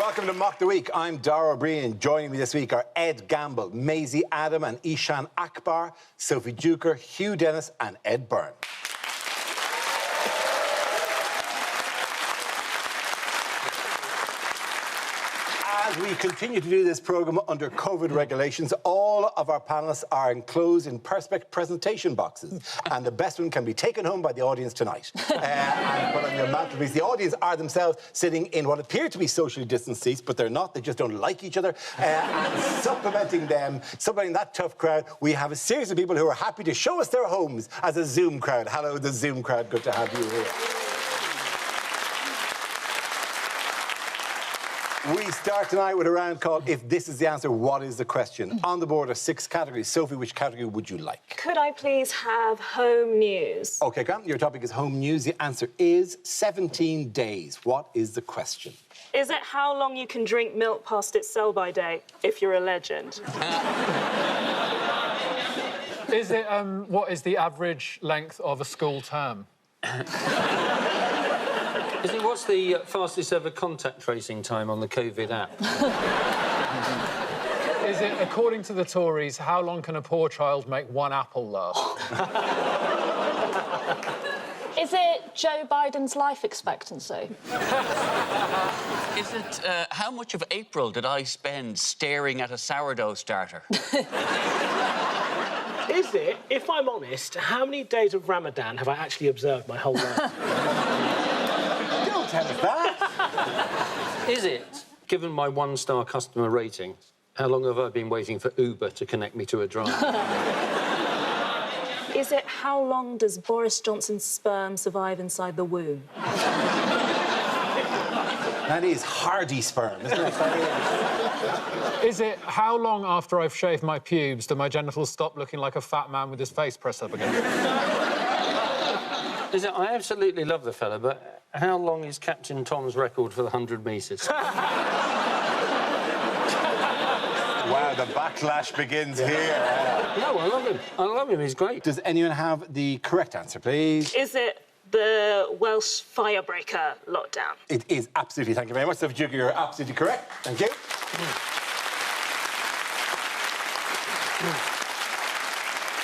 Welcome to Mock the Week. I'm Dara O'Brien. Joining me this week are Ed Gamble, Maisie Adam and Ishan Akbar, Sophie Duker, Hugh Dennis and Ed Byrne. As we continue to do this programme under COVID regulations, all of our panellists are enclosed in Perspex presentation boxes. And the best one can be taken home by the audience tonight and put on your mantelpiece. The audience are themselves sitting in what appear to be socially distanced seats, but they're not. They just don't like each other. And supplementing that tough crowd, we have a series of people who are happy to show us their homes as a Zoom crowd. Hello, the Zoom crowd. Good to have you here. We start tonight with a round called If This Is the Answer, What Is the Question? On the board are 6 categories. Sophie, which category would you like? Could I please have home news? OK, Grant, your topic is home news. The answer is 17 days. What is the question? Is it how long you can drink milk past its sell-by date if you're a legend? Is it, what is the average length of a school term? What's the fastest ever contact tracing time on the COVID app? Is it, according to the Tories, how long can a poor child make one apple last? Is it Joe Biden's life expectancy? Is it how much of April did I spend staring at a sourdough starter? Is it, if I'm honest, how many days of Ramadan have I actually observed my whole life? Don't tell us that. Is it, given my 1-star customer rating, how long have I been waiting for Uber to connect me to a driver? Is it how long does Boris Johnson's sperm survive inside the womb? That is hardy sperm, isn't it? Is it how long after I've shaved my pubes do my genitals stop looking like a fat man with his face pressed up again? Is it, I absolutely love the fella, but how long is Captain Tom's record for the 100 metres? Wow, the backlash begins here. No, I love him. I love him, he's great. Does anyone have the correct answer, please? Is it the Welsh firebreaker lockdown? It is absolutely. Thank you very much, Sophie Duker. You're absolutely correct. Thank you.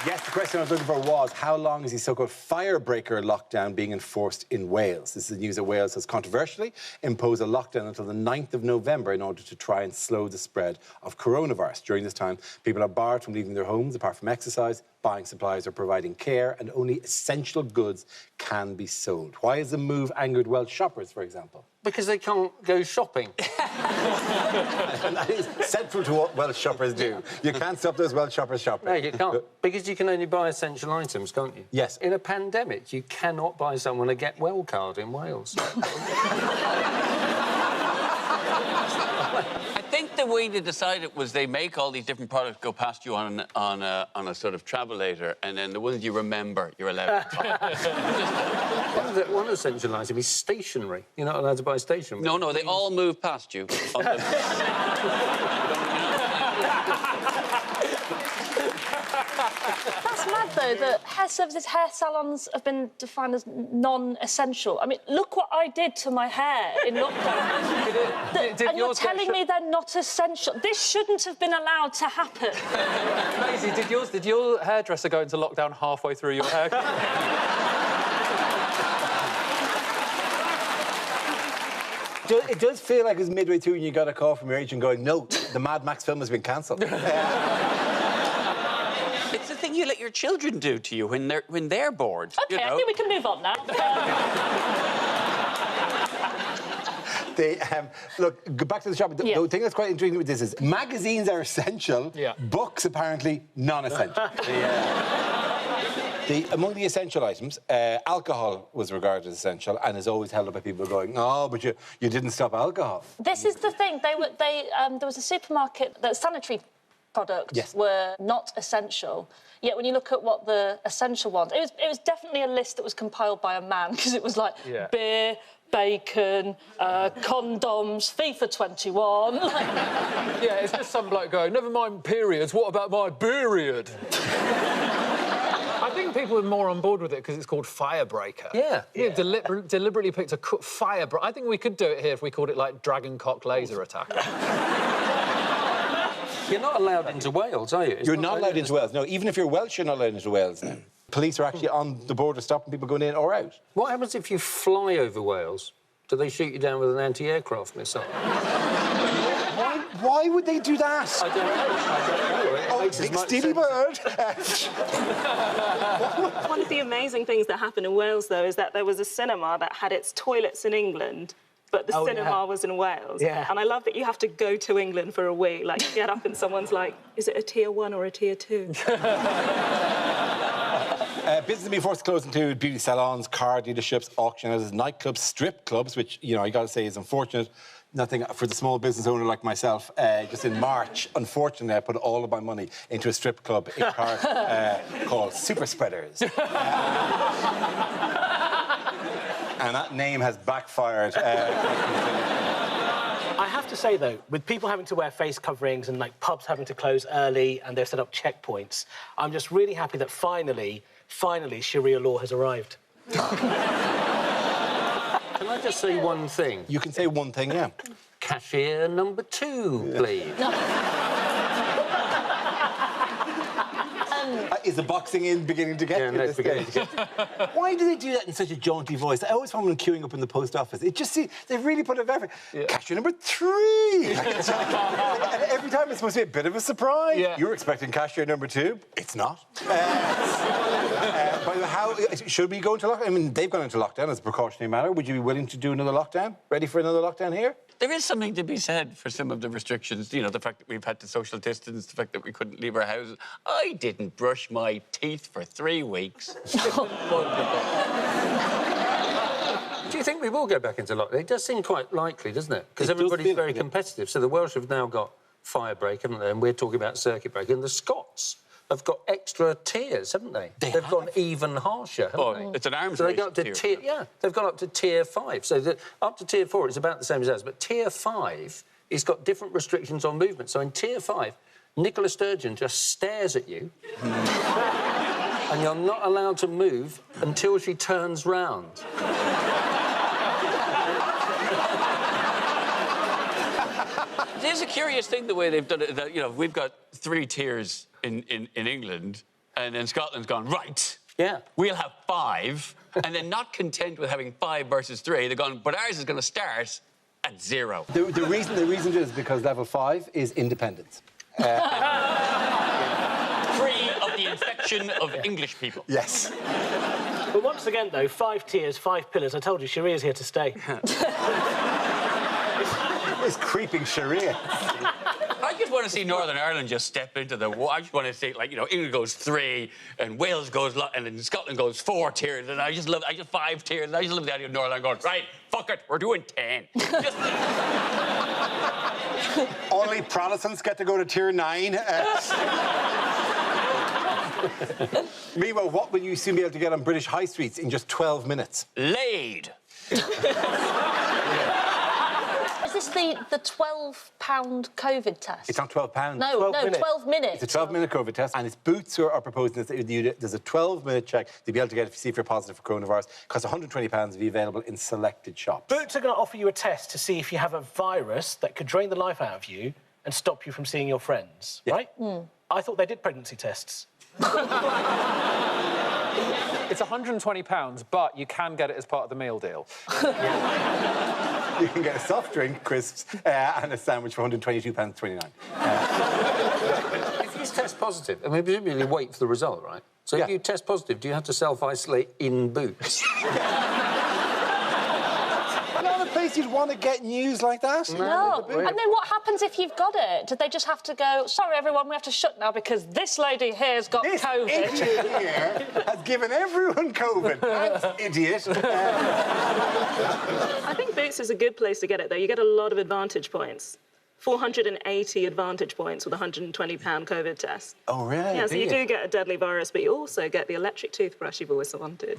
Yes, the question I was looking for was, how long is the so-called firebreaker lockdown being enforced in Wales? This is news that Wales has controversially imposed a lockdown until the 9th of November in order to try and slow the spread of coronavirus. During this time, people are barred from leaving their homes, apart from exercise, buying supplies or providing care, and only essential goods can be sold. Why has the move angered Welsh shoppers, for example? Because they can't go shopping. And that is central to what Welsh shoppers do. You can't stop those Welsh shoppers shopping. No, you can't. Because you can only buy essential items, can't you? Yes. In a pandemic, you cannot buy someone a Get Well card in Wales. I think the way they decided was they make all these different products go past you on a sort of travelator, and then the ones you remember, you're allowed to buy. One essential item is stationery. You're not allowed to buy stationery. No, they all move past you. That's mad, though, that hair services, hair salons have been defined as non-essential. I mean, look what I did to my hair in lockdown. And you're telling me they're not essential? This shouldn't have been allowed to happen. Maisie, did your hairdresser go into lockdown halfway through your haircut? It does feel like it was midway through and you got a call from your agent going, no, the Mad Max film has been cancelled. It's the thing you let your children do to you when they're bored. OK, you know? I think we can move on now. Look, go back to the shop. The thing that's quite intriguing with this is magazines are essential, books apparently non-essential. Among the essential items, alcohol was regarded as essential and is always held up by people going, oh, but you didn't stop alcohol. This is the thing. There was a supermarket that sanitary products were not essential. Yet when you look at what the essential ones, it was definitely a list that was compiled by a man, because it was like beer, bacon, condoms, FIFA 21. Yeah, it's just some bloke going, never mind periods, what about my period? I think people are more on board with it because it's called Firebreaker. Yeah. Deliberately picked a firebreaker. I think we could do it here if we called it, like, Dragon Cock Laser Attacker. You're not allowed into Wales, are you? You're not allowed into Wales. No, even if you're Welsh, you're not allowed into Wales now. Police are actually on the border stopping people going in or out. What happens if you fly over Wales? Do they shoot you down with an anti-aircraft missile? Why would they do that? I don't know. It makes as Big much Steely sense. Bird. One of the amazing things that happened in Wales, though, is that there was a cinema that had its toilets in England, but the cinema was in Wales. Yeah. And I love that you have to go to England for a wee. Like, you get up and someone's like, is it a tier 1 or a tier 2? Business being forced to close include beauty salons, car dealerships, auction houses, nightclubs, strip clubs, which, you know, I got to say is unfortunate. Nothing for the small business owner like myself. Just in March, unfortunately, I put all of my money into a strip club in Cork called Super Spreaders. And that name has backfired. I have to say, though, with people having to wear face coverings and, like, pubs having to close early and they've set up checkpoints, I'm just really happy that finally, Sharia law has arrived. Can I just say one thing? You can say one thing, yeah. Cashier number 2, please. Is the boxing in beginning to get Yeah, to no, this beginning stage? to Why do they do that in such a jaunty voice? I always find them queuing up in the post office. It just seems they've really put a effort. Cashier number 3. And every time it's supposed to be a bit of a surprise. Yeah. You're expecting cashier number 2. It's not. By the way, how should we go into lockdown? I mean, they've gone into lockdown as a precautionary matter. Would you be willing to do another lockdown? Ready for another lockdown here? There is something to be said for some of the restrictions. You know, the fact that we've had to social distance, the fact that we couldn't leave our houses. I didn't brush my teeth for 3 weeks. Do you think we will go back into lockdown? It does seem quite likely, doesn't it? Because It does everybody's feel- very yeah. competitive. So the Welsh have now got Firebreak, haven't they? And we're talking about Circuit Breaker. And the Scots have got extra tiers, haven't they? They've gone even harsher, haven't they? It's an arms So they race go up to tier. tier... Yeah, they've gone up to tier 5. So up to tier 4, it's about the same as ours. But tier 5, it's got different restrictions on movement. So in tier 5, Nicola Sturgeon just stares at you. And you're not allowed to move until she turns round. It is a curious thing the way they've done it. That, you know, we've got 3 tiers in England, and then Scotland's gone, right, Yeah. we'll have 5, and then not content with having 5 versus 3, they're gone, but ours is going to start at 0. The reason is because level 5 is independence. Free of the infection of English people. Yes. But once again, though, 5 tiers, 5 pillars. I told you, Sharia's here to stay. It's creeping Sharia. I just want to see Northern Ireland just step into the war. I just want to see, like, you know, England goes 3, and Wales goes, and then Scotland goes 4 tiers, and I just 5 tiers, and I just love the idea of Northern Ireland going, right, fuck it, we're doing 10. Just... Only Protestants get to go to tier 9. Meanwhile, what will you soon be able to get on British high streets in just 12 minutes? Laid. Is this the £12 COVID test? It's not £12. No, 12 no, minutes. 12 minutes. It's a 12-minute COVID test, and it's Boots who are proposing this. There's a 12-minute check to be able to get if you see if you're positive for coronavirus. It costs £120 to be available in selected shops. Boots are going to offer you a test to see if you have a virus that could drain the life out of you and stop you from seeing your friends, right? I thought they did pregnancy tests. It's £120, but you can get it as part of the meal deal. You can get a soft drink, crisps, and a sandwich for £122.29. If you test positive, I mean, presumably you wait for the result, right? So Yeah. if you test positive, do you have to self-isolate in Boots? Not a place you'd want to get news like that. No. And then what happens if you've got it? Did they just have to go, sorry, everyone, we have to shut now because this lady here's got This COVID? idiot here has given everyone COVID. Thanks, idiot. I think Boots is a good place to get it, though. You get a lot of advantage points. 480 advantage points with a £120 COVID test. Oh, really? Yeah, so you do get a deadly virus, but you also get the electric toothbrush you've always wanted.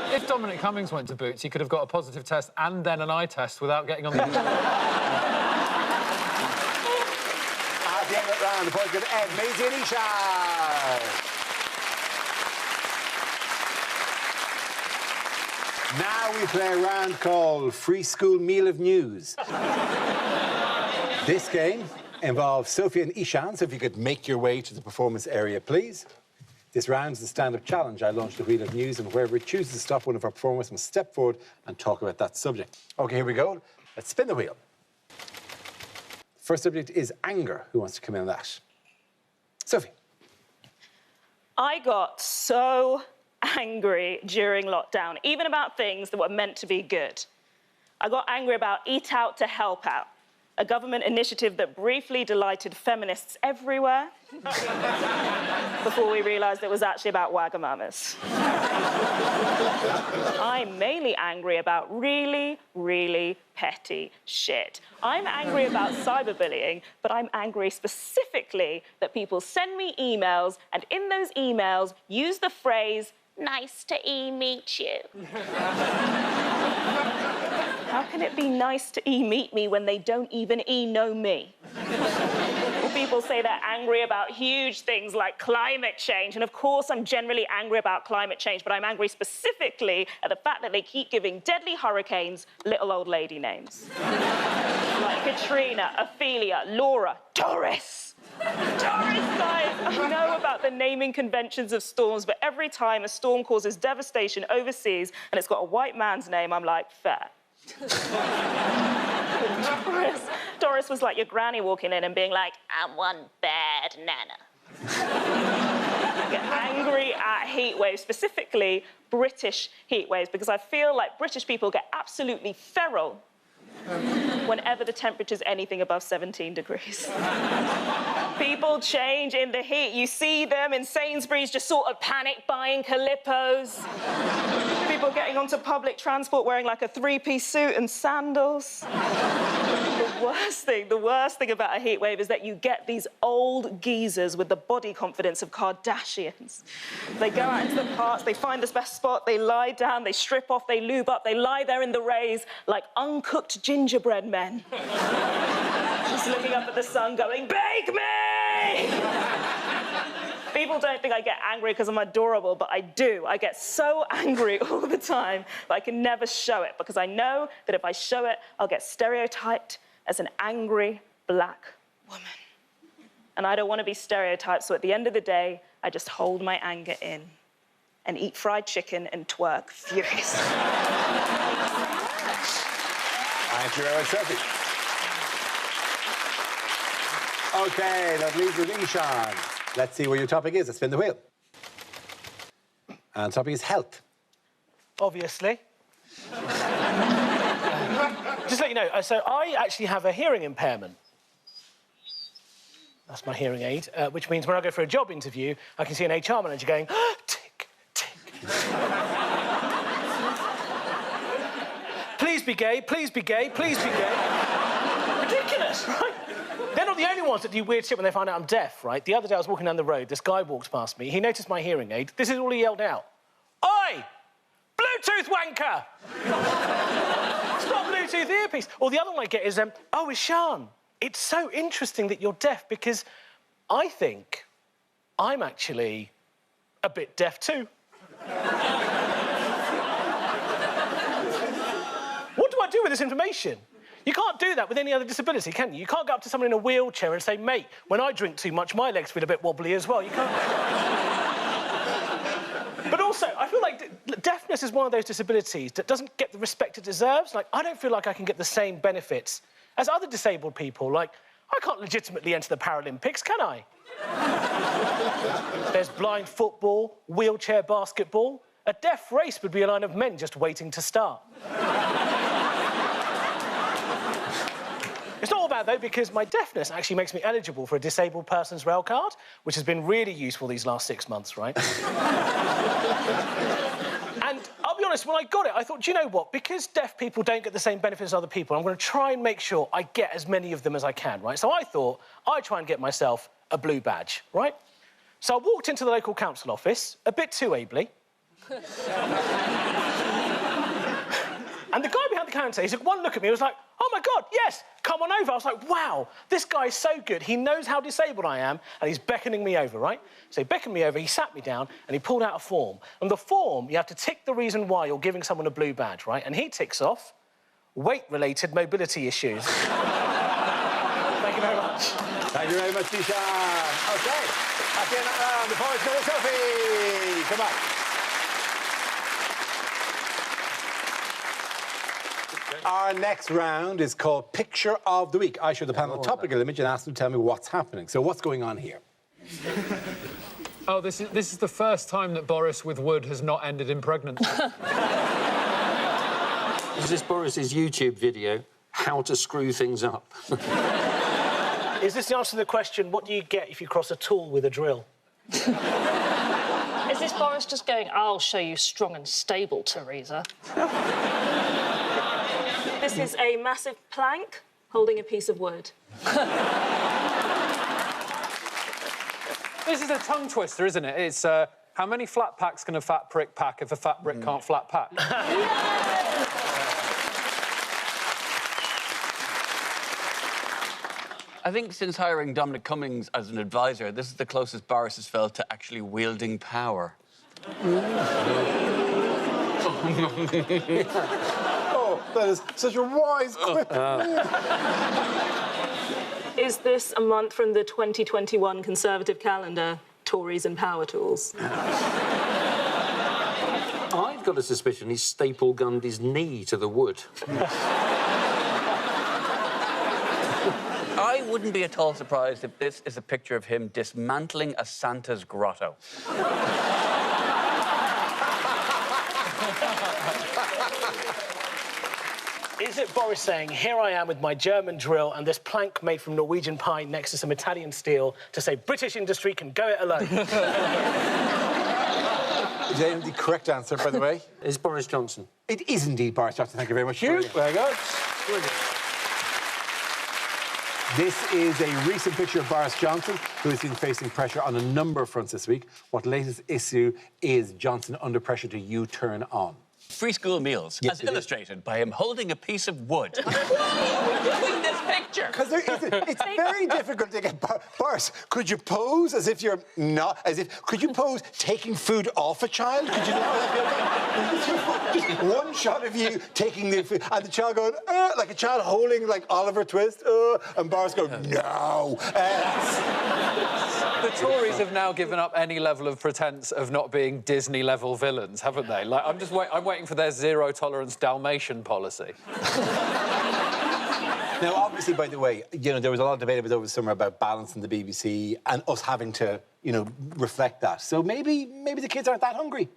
If Dominic Cummings went to Boots, he could have got a positive test and then an eye test without getting on the... At the end of that round, the points go to Ed, Maisie and Isha. Now we play a round called Free School Meal of News. This game involves Sophie and Ishan, so if you could make your way to the performance area, please. This round is a stand-up challenge. I launch the wheel of news, and whoever chooses to stop one of our performers must step forward and talk about that subject. OK, here we go. Let's spin the wheel. First subject is anger. Who wants to come in on that? Sophie. I got so angry during lockdown, even about things that were meant to be good. I got angry about Eat Out to Help Out, a government initiative that briefly delighted feminists everywhere before we realised it was actually about Wagamamas. I'm mainly angry about really, really petty shit. I'm angry about cyberbullying, but I'm angry specifically that people send me emails and in those emails use the phrase, "Nice to meet you." How can it be nice to meet me when they don't even know me? Or people say they're angry about huge things like climate change, and of course I'm generally angry about climate change, but I'm angry specifically at the fact that they keep giving deadly hurricanes little old lady names. Like Katrina, Ophelia, Laura, Doris. Doris, guys, I know about the naming conventions of storms, but every time a storm causes devastation overseas and it's got a white man's name, I'm like, fair. Doris was like your granny walking in and being like, "I'm one bad nana." I get angry at heat waves, specifically British heat waves, because I feel like British people get absolutely feral whenever the temperature's anything above 17 degrees. People change in the heat. You see them in Sainsbury's just sort of panic buying Calippos. People getting onto public transport wearing like a three-piece suit and sandals. The worst thing about a heat wave is that you get these old geezers with the body confidence of Kardashians. They go out into the parks, they find the best spot, they lie down, they strip off, they lube up, they lie there in the rays like uncooked gingerbread men. Just looking up at the sun going, "Bake me!" People don't think I get angry because I'm adorable, but I do. I get so angry all the time, but I can never show it because I know that if I show it, I'll get stereotyped as an angry black woman. And I don't want to be stereotyped, so at the end of the day, I just hold my anger in and eat fried chicken and twerk furiously. Thank you very much, Sophie. OK, that leaves with Ishan. Let's see what your topic is. Let's spin the wheel. And the topic is health. Obviously. Just to let you know, so I actually have a hearing impairment. That's my hearing aid, which means when I go for a job interview, I can see an HR manager going, tick, tick. Please be gay, please be gay, please be gay. Ridiculous, right? They're not the only ones that do weird shit when they find out I'm deaf, right? The other day I was walking down the road, this guy walked past me, he noticed my hearing aid. This is all he yelled out. "Oi! Bluetooth wanker!" It's not a Bluetooth earpiece. Or the other one I get is, "Oh, Ishan, it's so interesting that you're deaf because I think I'm actually a bit deaf too." What do I do with this information? You can't do that with any other disability, can you? You can't go up to someone in a wheelchair and say, "Mate, when I drink too much, my legs feel a bit wobbly as well." You can't. But also, I feel like deafness is one of those disabilities that doesn't get the respect it deserves. Like, I don't feel like I can get the same benefits as other disabled people. Like, I can't legitimately enter the Paralympics, can I? There's blind football, wheelchair basketball. A deaf race would be a line of men just waiting to start. It's not all bad, though, because my deafness actually makes me eligible for a disabled person's rail card, which has been really useful these last 6 months, right? And I'll be honest, when I got it, I thought, do you know what? Because deaf people don't get the same benefits as other people, I'm going to try and make sure I get as many of them as I can, right? So I thought I'd try and get myself a blue badge, right? So I walked into the local council office, a bit too ably. And the guy behind the counter, he took one look at me and was like, "Oh, my God, Yes, come on over. I was like, wow, this guy's so good. He knows how disabled I am, and he's beckoning me over, right? So he beckoned me over, he sat me down, and he pulled out a form. And the form, you have to tick the reason why you're giving someone a blue badge, right? And he ticks off weight-related mobility issues. Thank you very much. Thank you very much, Dishan. OK, at the end of that round, the Boris got a selfie. Come on. Our next round is called Picture of the Week. I show the panel a topical image and ask them to tell me what's happening. So what's going on here? Oh, this is the first time that Boris with wood has not ended in pregnancy. Is this Boris's YouTube video, How to Screw Things Up? Is this the answer to the question, what do you get if you cross a tool with a drill? Is this Boris just going, I'll show you strong and stable, Theresa? This is a massive plank holding a piece of wood. This is a tongue twister, isn't it? It's how many flat packs can a fat prick pack if a fat brick can't flat pack? I think since hiring Dominic Cummings as an advisor, this is the closest Boris has felt to actually wielding power. Oh, that is such a wise quip. Is this a month from the 2021 Conservative calendar, Tories and power tools? I've got a suspicion he's staple gunned his knee to the wood. I wouldn't be at all surprised if this is a picture of him dismantling a Santa's grotto. Is it Boris saying, here I am with my German drill and this plank made from Norwegian pine next to some Italian steel to say British industry can go it alone? Is that the correct answer, by the way? It's Boris Johnson. It is indeed Boris Johnson. Thank you very much, Hugh. Very good. Brilliant. This is a recent picture of Boris Johnson, who has been facing pressure on a number of fronts this week. What latest issue is Johnson under pressure to U-turn on? Free school meals, Yes, as it is. illustrated by him holding a piece of wood. Between this picture. Because it's very difficult to get... Boris, could you pose as if you're not... Could you pose taking food off a child? Could you do that? Just one shot of you taking the food, and the child going, like a child holding, like, Oliver Twist, and Boris going, no. The Tories have now given up any level of pretense of not being Disney-level villains, haven't they? Like, I'm waiting for their zero-tolerance Dalmatian policy. Now, obviously, by the way, you know, there was a lot of debate over the summer about balance in the BBC and us having to, you know, reflect that. So maybe the kids aren't that hungry.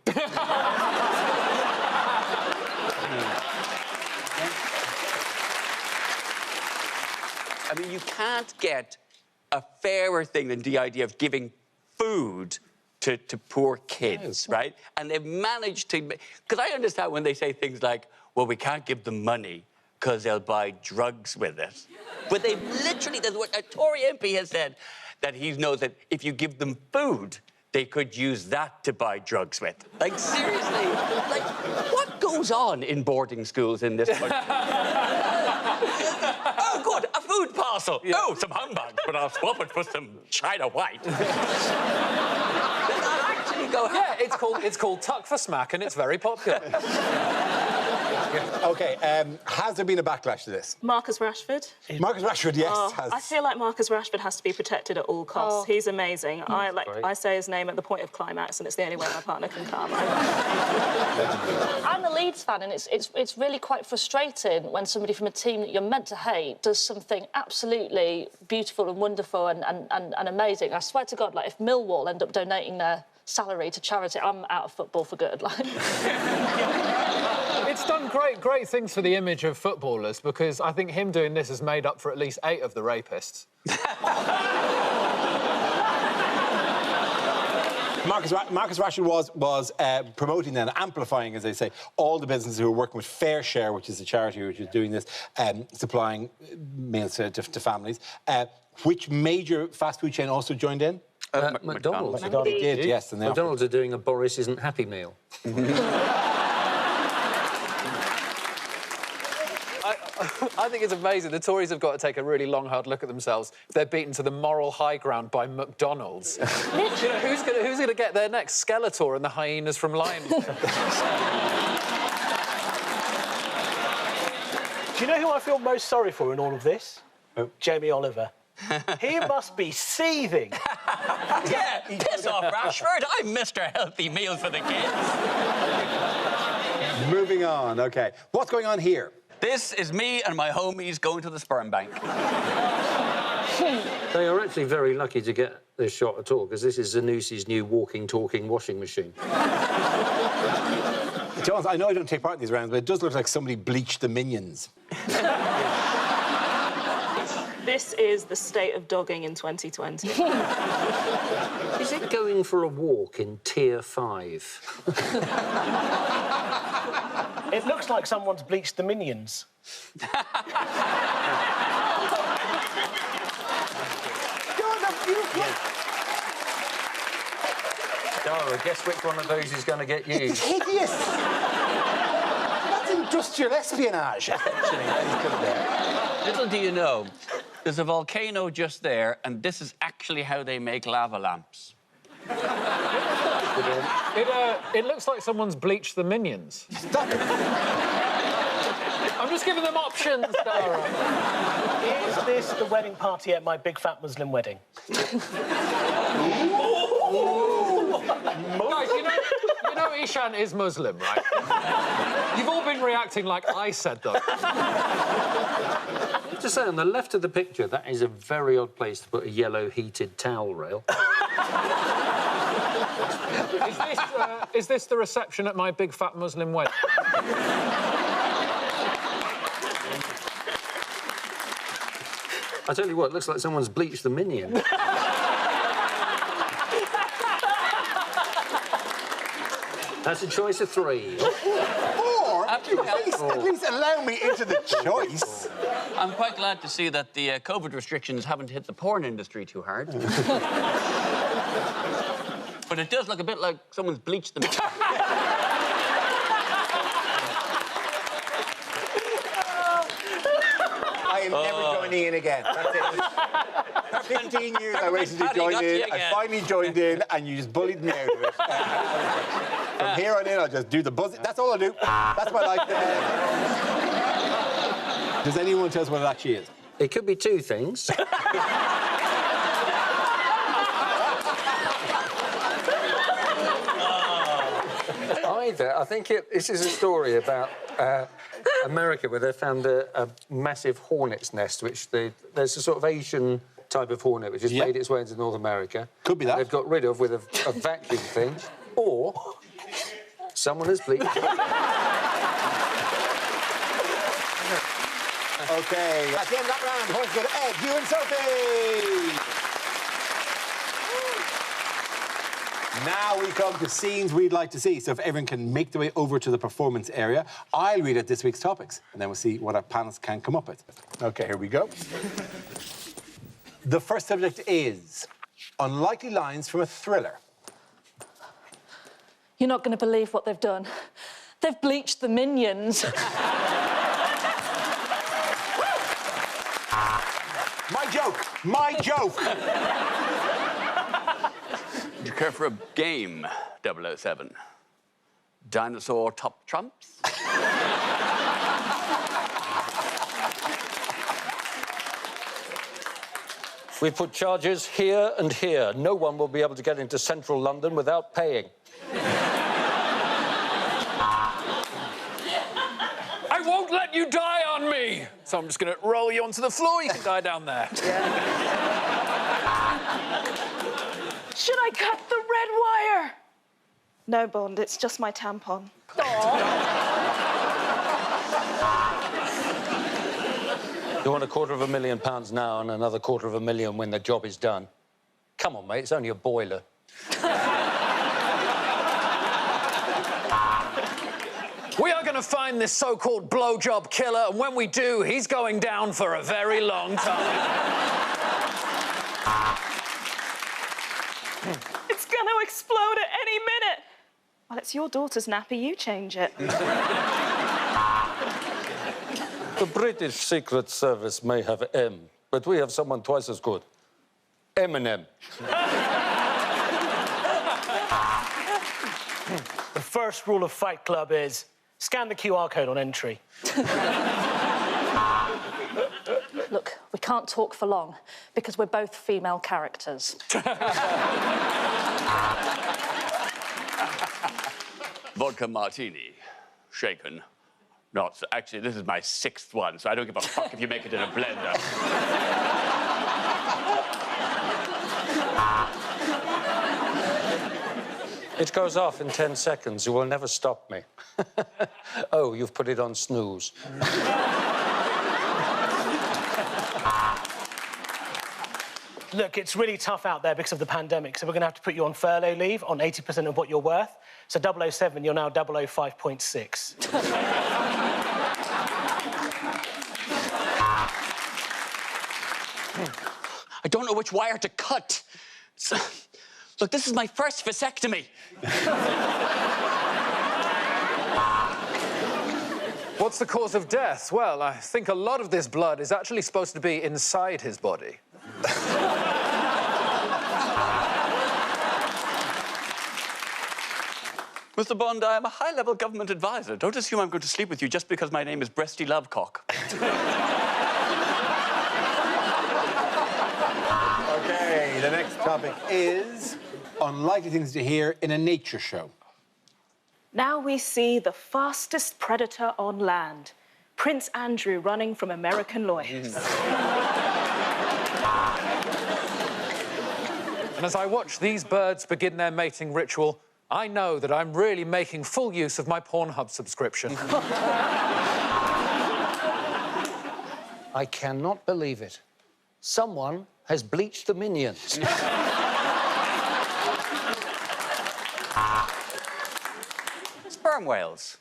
I mean, you can't get a fairer thing than the idea of giving food to poor kids, right? And they've managed to... Because I understand when they say things like, well, we can't give them money because they'll buy drugs with it. But they've literally... A Tory MP has said that he knows that if you give them food, they could use that to buy drugs with. Like, seriously, like, what goes on in boarding schools in this country? Oh, good, a food parcel. Yeah. Oh, some humbug, but I'll swap it for some China White. Yeah, it's called Tuck for Smack, and it's very popular. OK, has there been a backlash to this? Marcus Rashford. Marcus Rashford, yes, has. I feel like Marcus Rashford has to be protected at all costs. He's amazing. I say his name at the point of climax, and it's the only way my partner can come. I'm a Leeds fan, and it's really quite frustrating when somebody from a team that you're meant to hate does something absolutely beautiful and wonderful and amazing. I swear to God, like, if Millwall end up donating their salary to charity, I'm out of football for good. Like. It's done great things for the image of footballers, because I think him doing this has made up for at least 8 of the rapists. Marcus Rashford was promoting then, amplifying, as they say, all the businesses who were working with Fair Share, which is a charity which is doing this, supplying meals to families. Which major fast food chain also joined in? McDonald's. McDonald's did, yes. And McDonald's are doing a Boris Isn't Happy meal. I think it's amazing. The Tories have got to take a really long, hard look at themselves. They're beaten to the moral high ground by McDonald's. You know, who's gonna get there next? Skeletor and the hyenas from Lion King. Do you know who I feel most sorry for in all of this? Jamie Oliver. He must be seething. Yeah, piss off, Rashford. I'm Mr. Healthy Meal for the kids. Moving on, OK. What's going on here? This is me and my homies going to the sperm bank. They are actually very lucky to get this shot at all, because this is Zanussi's new walking, talking washing machine. John, I know I don't take part in these rounds, but it does look like somebody bleached the Minions. This is the state of dogging in 2020. Is it going for a walk in Tier 5? It looks like someone's bleached the Minions. Dara, guess which one of those is going to get used? It's hideous! That's industrial espionage, essentially. Little do you know, there's a volcano just there, and this is actually how they make lava lamps. It looks like someone's bleached the Minions. Stop it. I'm just giving them options, Dara. Is this the wedding party at my big fat Muslim wedding? Guys, you know Ishan is Muslim, right? You've all been reacting like I said, though. I have to say, on the left of the picture, that is a very odd place to put a yellow heated towel rail. Is this the reception at my big fat Muslim wedding? I tell you what, it looks like someone's bleached the Minion. That's a choice of 3. Or, at least allow me into the choice. I'm quite glad to see that the COVID restrictions haven't hit the porn industry too hard. But it does look a bit like someone's bleached them. I am never joining in again. That's it. 15 years I waited to join in. I finally joined in, and you just bullied me out of it. From here on in, I'll just do the buzz. That's all I do. That's my life. Does anyone tell us what it actually is? It could be 2 things. Either, I think this is a story about America, where they found a massive hornet's nest, which there's a sort of Asian type of hornet which has made its way into North America. Could be that. They've got rid of with a vacuum thing, or someone has bleached. OK, at the end of that round, points go to Ed, you and Sophie! Now we come to scenes we'd like to see. So if everyone can make their way over to the performance area, I'll read out this week's topics, and then we'll see what our panelists can come up with. OK, here we go. The first subject is unlikely lines from a thriller. You're not going to believe what they've done. They've bleached the Minions. My joke! My joke! Do you care for a game, 007? Dinosaur top trumps? We've put charges here and here. No one will be able to get into central London without paying. I won't let you die on me! So I'm just going to roll you onto the floor. You can die down there. Should I cut the red wire? No, Bond, it's just my tampon. You want £250,000 now and another £250,000 when the job is done? Come on, mate, it's only a boiler. We are going to find this so-called blowjob killer, and when we do, he's going down for a very long time. It's going to explode at any minute. Well, it's your daughter's nappy. You change it. The British Secret Service may have M, but we have someone twice as good. Eminem. The first rule of Fight Club is scan the QR code on entry. Look, we can't talk for long because we're both female characters. Vodka martini. Shaken. Not... Actually, this is my 6th one, so I don't give a fuck if you make it in a blender. It goes off in 10 seconds. You will never stop me. Oh, you've put it on snooze. Look, it's really tough out there because of the pandemic, so we're going to have to put you on furlough leave on 80% of what you're worth. So 007, you're now 005.6. I don't know which wire to cut. Look, this is my first vasectomy. What's the cause of death? Well, I think a lot of this blood is actually supposed to be inside his body. Mr. Bond, I am a high-level government advisor. Don't assume I'm going to sleep with you just because my name is Breasty Lovecock. OK, the next topic is unlikely things to hear in a nature show. Now we see the fastest predator on land, Prince Andrew running from American lawyers. And as I watch these birds begin their mating ritual, I know that I'm really making full use of my Pornhub subscription. I cannot believe it. Someone has bleached the minions. Sperm whales.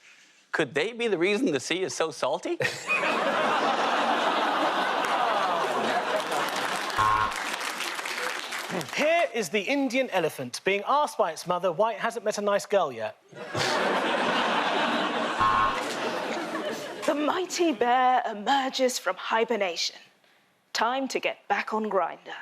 Could they be the reason the sea is so salty? Here is the Indian elephant being asked by its mother why it hasn't met a nice girl yet. The mighty bear emerges from hibernation. Time to get back on Grindr.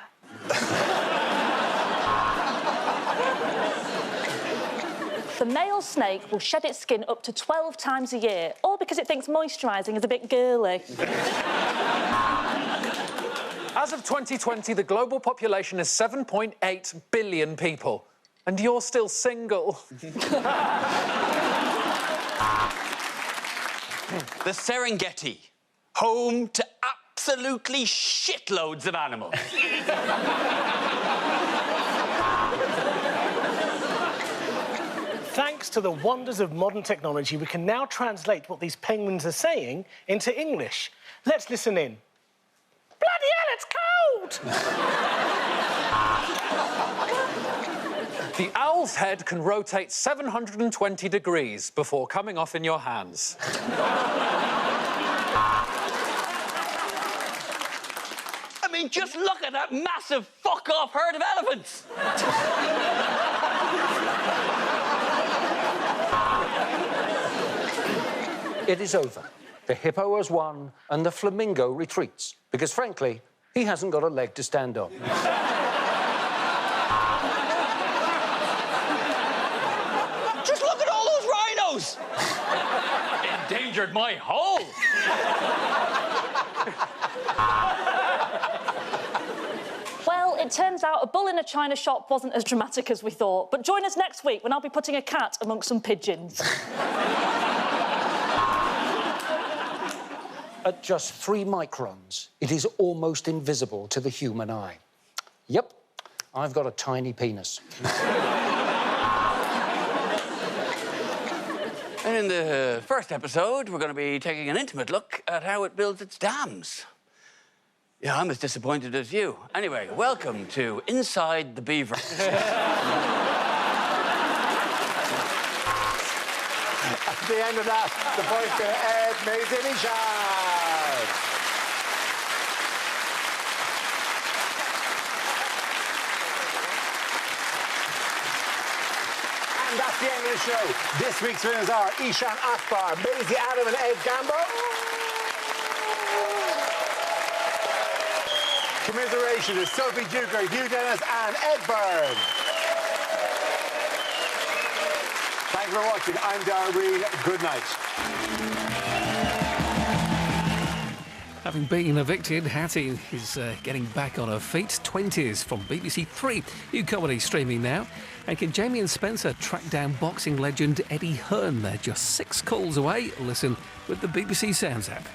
The male snake will shed its skin up to 12 times a year, all because it thinks moisturising is a bit girly. As of 2020, the global population is 7.8 billion people. And you're still single. The Serengeti, home to absolutely shitloads of animals. Thanks to the wonders of modern technology, we can now translate what these penguins are saying into English. Let's listen in. Bloody hell, it's cold! The owl's head can rotate 720 degrees before coming off in your hands. I mean, just look at that massive fuck-off herd of elephants. It is over. The hippo has won and the flamingo retreats because, frankly, he hasn't got a leg to stand on. Just look at all those rhinos. Endangered my hole. Well, it turns out a bull in a china shop wasn't as dramatic as we thought. But join us next week when I'll be putting a cat amongst some pigeons. At just 3 microns, it is almost invisible to the human eye. Yep, I've got a tiny penis. And in the first episode, we're going to be taking an intimate look at how it builds its dams. Yeah, I'm as disappointed as you. Anyway, welcome to Inside the Beaver. At the end of that, the voice to Ed Mason-Ishard. And that's the end of the show. This week's winners are Ishan Akbar, Maisie Adam and Ed Gambo. Commiseration to Sophie Duker, Hugh Dennis and Ed Byrne. Thanks for watching. I'm Darren Breen. Good night. Having been evicted, Hattie is getting back on her feet. 20s from BBC Three. New comedy streaming now. And can Jamie and Spencer track down boxing legend Eddie Hearn? They're just 6 calls away. Listen with the BBC Sounds app.